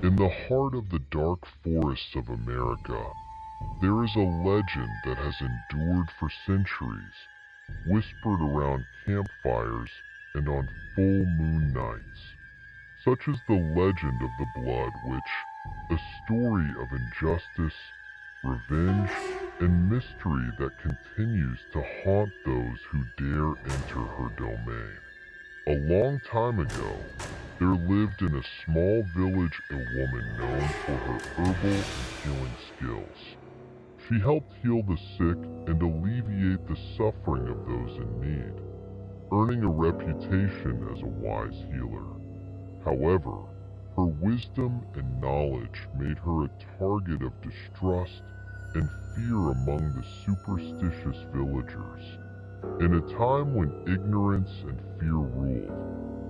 In the heart of the dark forests of America, there is a legend that has endured for centuries, whispered around campfires and on full moon nights. Such is the legend of the Blood Witch, a story of injustice, revenge, and mystery that continues to haunt those who dare enter her domain. A long time ago, there lived in a small village a woman known for her herbal and healing skills. She helped heal the sick and alleviate the suffering of those in need, earning a reputation as a wise healer. However, her wisdom and knowledge made her a target of distrust and fear among the superstitious villagers. In a time when ignorance and fear ruled,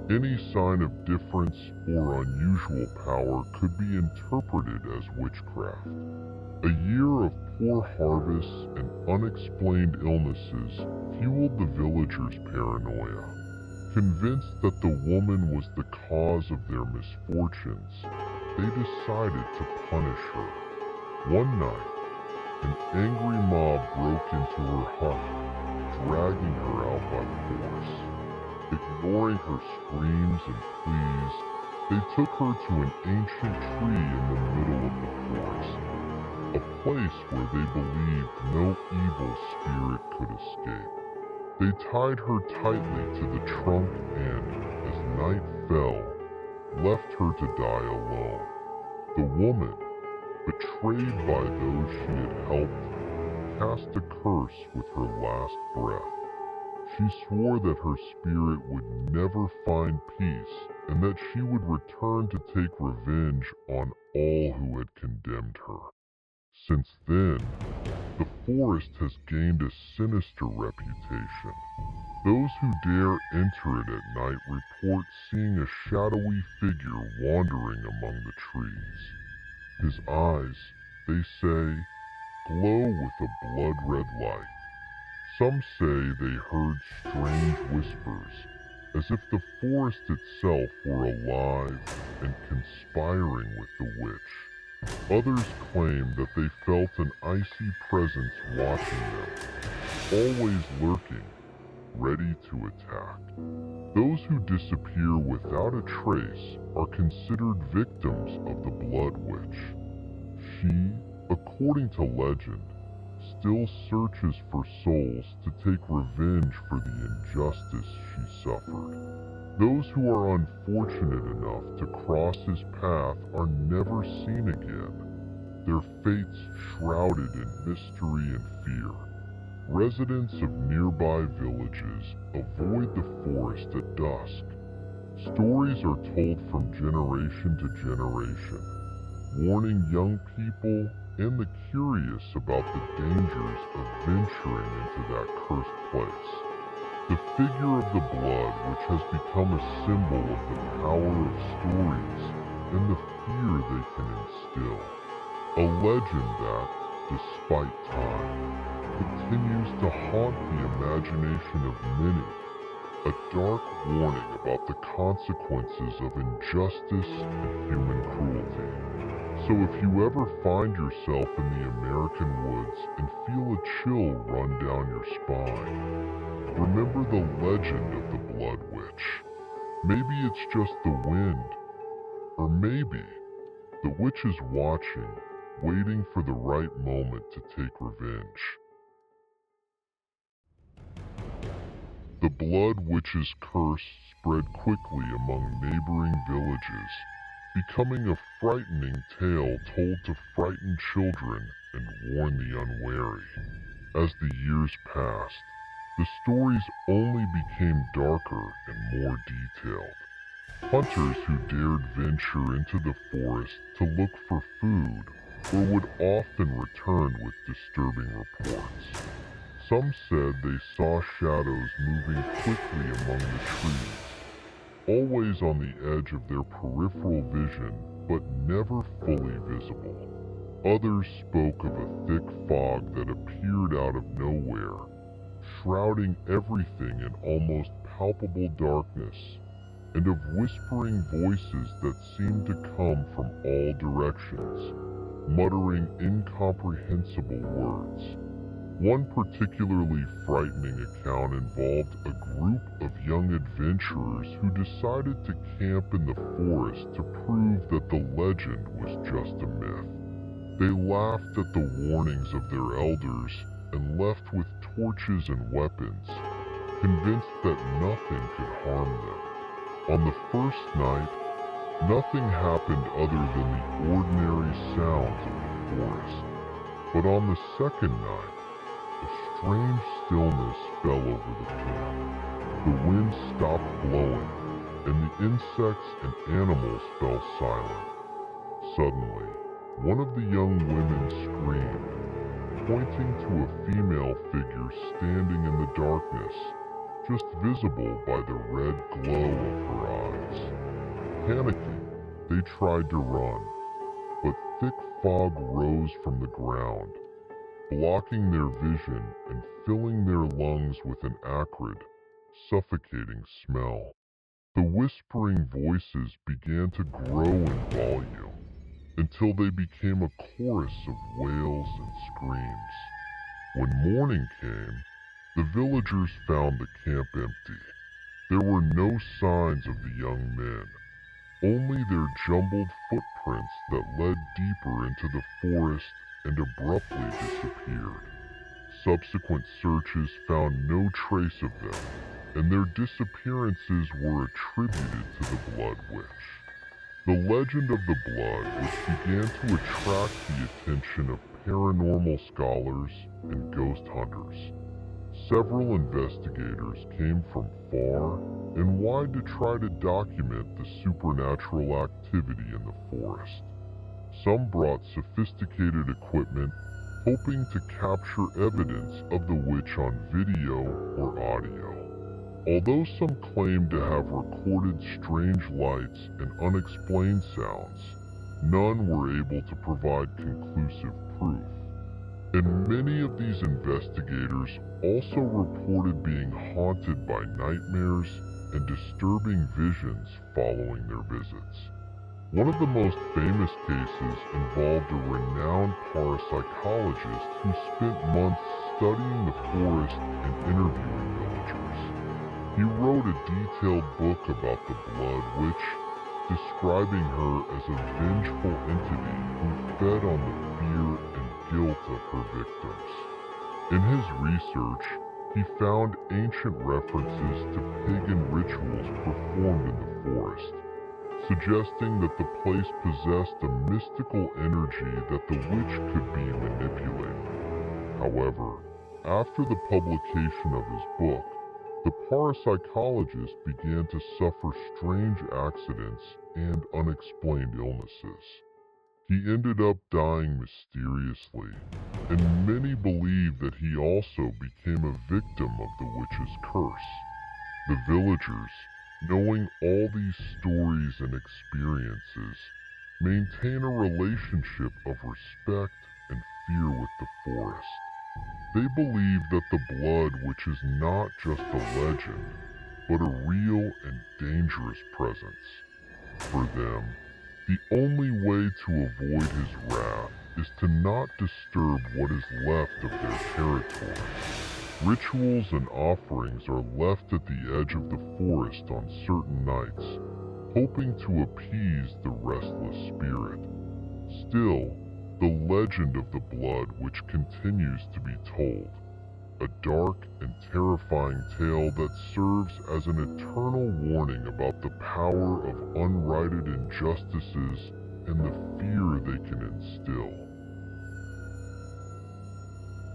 any sign of difference or unusual power could be interpreted as witchcraft. A year of poor harvests and unexplained illnesses fueled the villagers' paranoia. Convinced that the woman was the cause of their misfortunes, they decided to punish her. One night, an angry mob broke into her hut, dragging her out by force. Ignoring her screams and pleas, they took her to an ancient tree in the middle of the forest, a place where they believed no evil spirit could escape. They tied her tightly to the trunk and, as night fell, left her to die alone. The woman, betrayed by those she had helped, cast a curse with her last breath. She swore that her spirit would never find peace and that she would return to take revenge on all who had condemned her. Since then, the forest has gained a sinister reputation. Those who dare enter it at night report seeing a shadowy figure wandering among the trees. His eyes, they say, glow with a blood-red light. Some say they heard strange whispers, as if the forest itself were alive and conspiring with the witch. Others claim that they felt an icy presence watching them, always lurking, ready to attack. Those who disappear without a trace are considered victims of the Blood Witch. She, according to legend, still searches for souls to take revenge for the injustice she suffered. Those who are unfortunate enough to cross his path are never seen again, their fates shrouded in mystery and fear. Residents of nearby villages avoid the forest at dusk. Stories are told from generation to generation, warning young people and the curious about the dangers of venturing into that cursed place. The figure of the Blood, which has become a symbol of the power of stories and the fear they can instill. A legend that, despite time, continues to haunt the imagination of many, a dark warning about the consequences of injustice and human cruelty. So if you ever find yourself in the American woods and feel a chill run down your spine, remember the legend of the Blood Witch. Maybe it's just the wind, or maybe the witch is watching, waiting for the right moment to take revenge. The Blood Witch's curse spread quickly among neighboring villages, becoming a frightening tale told to frighten children and warn the unwary. As the years passed, the stories only became darker and more detailed. Hunters who dared venture into the forest to look for food or would often return with disturbing reports. Some said they saw shadows moving quickly among the trees, always on the edge of their peripheral vision, but never fully visible. Others spoke of a thick fog that appeared out of nowhere, shrouding everything in almost palpable darkness. and of whispering voices that seemed to come from all directions, muttering incomprehensible words. One particularly frightening account involved a group of young adventurers who decided to camp in the forest to prove that the legend was just a myth. They laughed at the warnings of their elders and left with torches and weapons, convinced that nothing could harm them. On the first night, nothing happened other than the ordinary sounds of the forest. But on the second night, a strange stillness fell over the camp. The wind stopped blowing, and the insects and animals fell silent. Suddenly, one of the young women screamed, pointing to a female figure standing in the darkness, just visible by the red glow of her eyes. Panicking, they tried to run, but thick fog rose from the ground, blocking their vision and filling their lungs with an acrid, suffocating smell. The whispering voices began to grow in volume until they became a chorus of wails and screams. When morning came, the villagers found the camp empty. There were no signs of the young men, only their jumbled footprints that led deeper into the forest and abruptly disappeared. Subsequent searches found no trace of them, and their disappearances were attributed to the Blood Witch. The legend of the Blood Witch began to attract the attention of paranormal scholars and ghost hunters. Several investigators came from far and wide to try to document the supernatural activity in the forest. Some brought sophisticated equipment, hoping to capture evidence of the witch on video or audio. Although some claimed to have recorded strange lights and unexplained sounds, none were able to provide conclusive proof. And many of these investigators also reported being haunted by nightmares and disturbing visions following their visits. One of the most famous cases involved a renowned parapsychologist who spent months studying the forest and interviewing villagers. He wrote a detailed book about the Blood Witch, describing her as a vengeful entity who fed on the fear and guilt of her victims. In his research, he found ancient references to pagan rituals performed in the forest, suggesting that the place possessed a mystical energy that the witch could be manipulating. However, after the publication of his book, the parapsychologist began to suffer strange accidents and unexplained illnesses. He ended up dying mysteriously, and many believe that he also became a victim of the witch's curse. The villagers, knowing all these stories and experiences, maintain a relationship of respect and fear with the forest. They believe that the Blood Witch is not just a legend, but a real and dangerous presence. For them, the only way to avoid his wrath is to not disturb what is left of their territory. Rituals and offerings are left at the edge of the forest on certain nights, hoping to appease the restless spirit. Still, the legend of the Blood Witch continues to be told, a dark and terrifying tale that serves as an eternal warning about the power of unrighted injustices and the fear they can instill.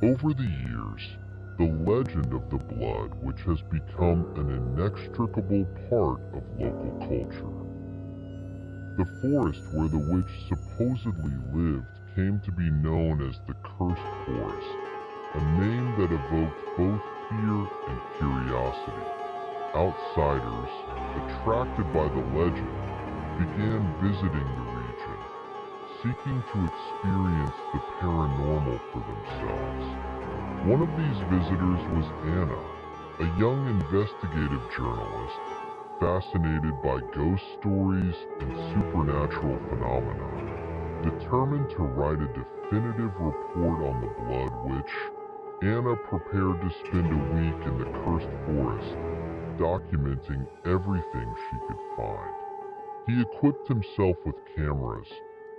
Over the years, the legend of the Blood Witch has become an inextricable part of local culture. The forest where the witch supposedly lived came to be known as the Cursed Forest, a name that evoked both fear and curiosity. Outsiders, attracted by the legend, began visiting the region, seeking to experience the paranormal for themselves. One of these visitors was Anna, a young investigative journalist fascinated by ghost stories and supernatural phenomena. Determined to write a definitive report on the Blood Witch, Anna prepared to spend a week in the cursed forest, documenting everything she could find. He equipped himself with cameras,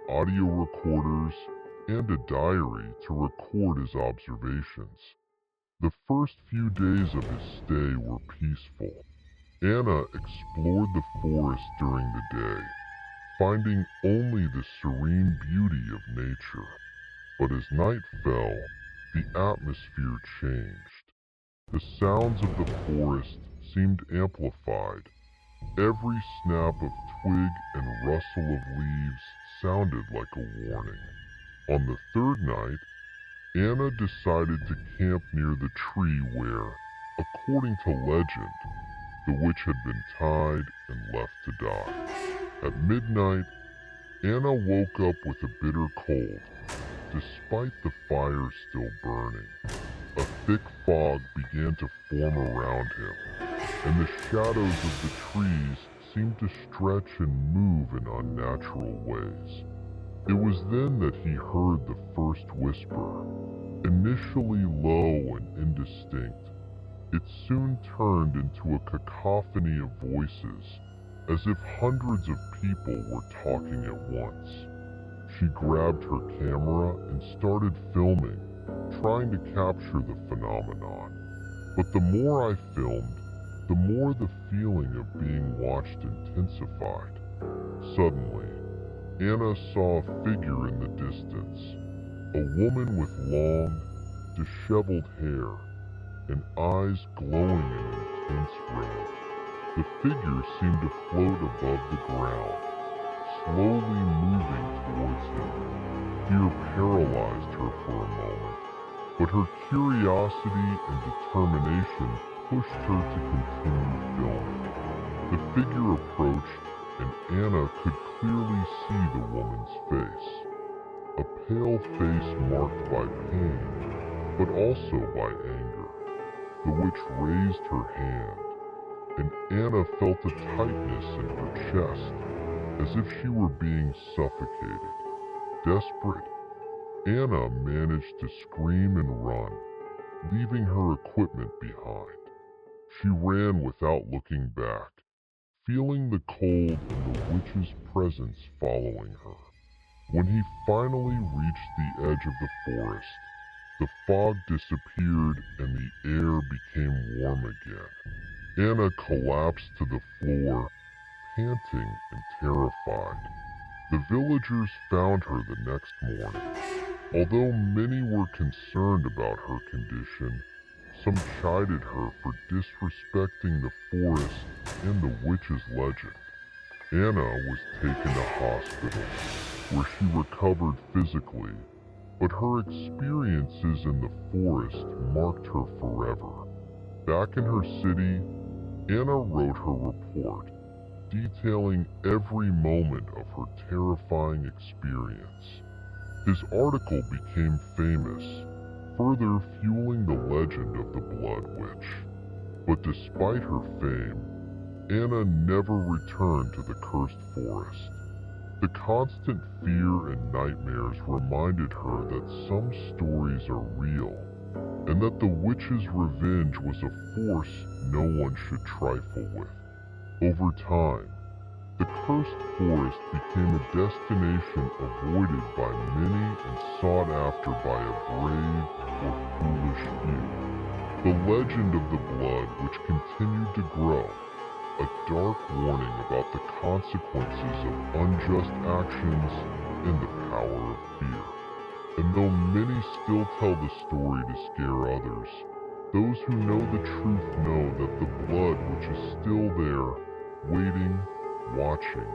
audio recorders, and a diary to record his observations. The first few days of his stay were peaceful. Anna explored the forest during the day, finding only the serene beauty of nature. But as night fell, the atmosphere changed. The sounds of the forest seemed amplified. Every snap of twig and rustle of leaves sounded like a warning. On the third night, Anna decided to camp near the tree where, according to legend, the witch had been tied and left to die. At midnight, Anna woke up with a bitter cold, despite the fire still burning. A thick fog began to form around him, and the shadows of the trees seemed to stretch and move in unnatural ways. It was then that he heard the first whisper. Initially low and indistinct, it soon turned into a cacophony of voices, as if hundreds of people were talking at once. She grabbed her camera and started filming, trying to capture the phenomenon. But the more I filmed, the more the feeling of being watched intensified. Suddenly, Anna saw a figure in the distance, a woman with long, disheveled hair and eyes glowing an intense red. The figure seemed to float above the ground, slowly moving towards him. Fear paralyzed her for a moment, but her curiosity and determination pushed her to continue filming. The figure approached, and Anna could clearly see the woman's face. A pale face marked by pain, but also by anger. The witch raised her hand, and Anna felt a tightness in her chest, as if she were being suffocated. Desperate, Anna managed to scream and run, leaving her equipment behind. She ran without looking back, feeling the cold and the witch's presence following her. When he finally reached the edge of the forest, the fog disappeared and the air became warm again. Anna collapsed to the floor, panting and terrified. The villagers found her the next morning. Although many were concerned about her condition, some chided her for disrespecting the forest and the witch's legend. Anna was taken to hospital, where she recovered physically, but her experiences in the forest marked her forever. Back in her city, Anna wrote her report, detailing every moment of her terrifying experience. His article became famous, further fueling the legend of the Blood Witch. But despite her fame, Anna never returned to the cursed forest. The constant fear and nightmares reminded her that some stories are real, and that the witch's revenge was a force no one should trifle with. Over time, the cursed forest became a destination avoided by many and sought after by a brave or foolish few. The legend of the blood, which continued to grow, a dark warning about the consequences of unjust actions and the power of fear. And though many still tell the story to scare others, those who know the truth know that the blood which is still there, waiting, watching,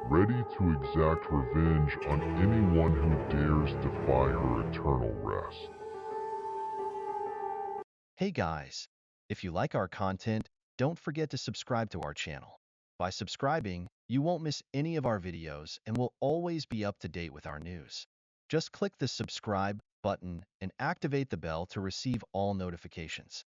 ready to exact revenge on anyone who dares defy her eternal rest. Hey guys, if you like our content, don't forget to subscribe to our channel. By subscribing, you won't miss any of our videos and will always be up to date with our news. Just click the subscribe button and activate the bell to receive all notifications.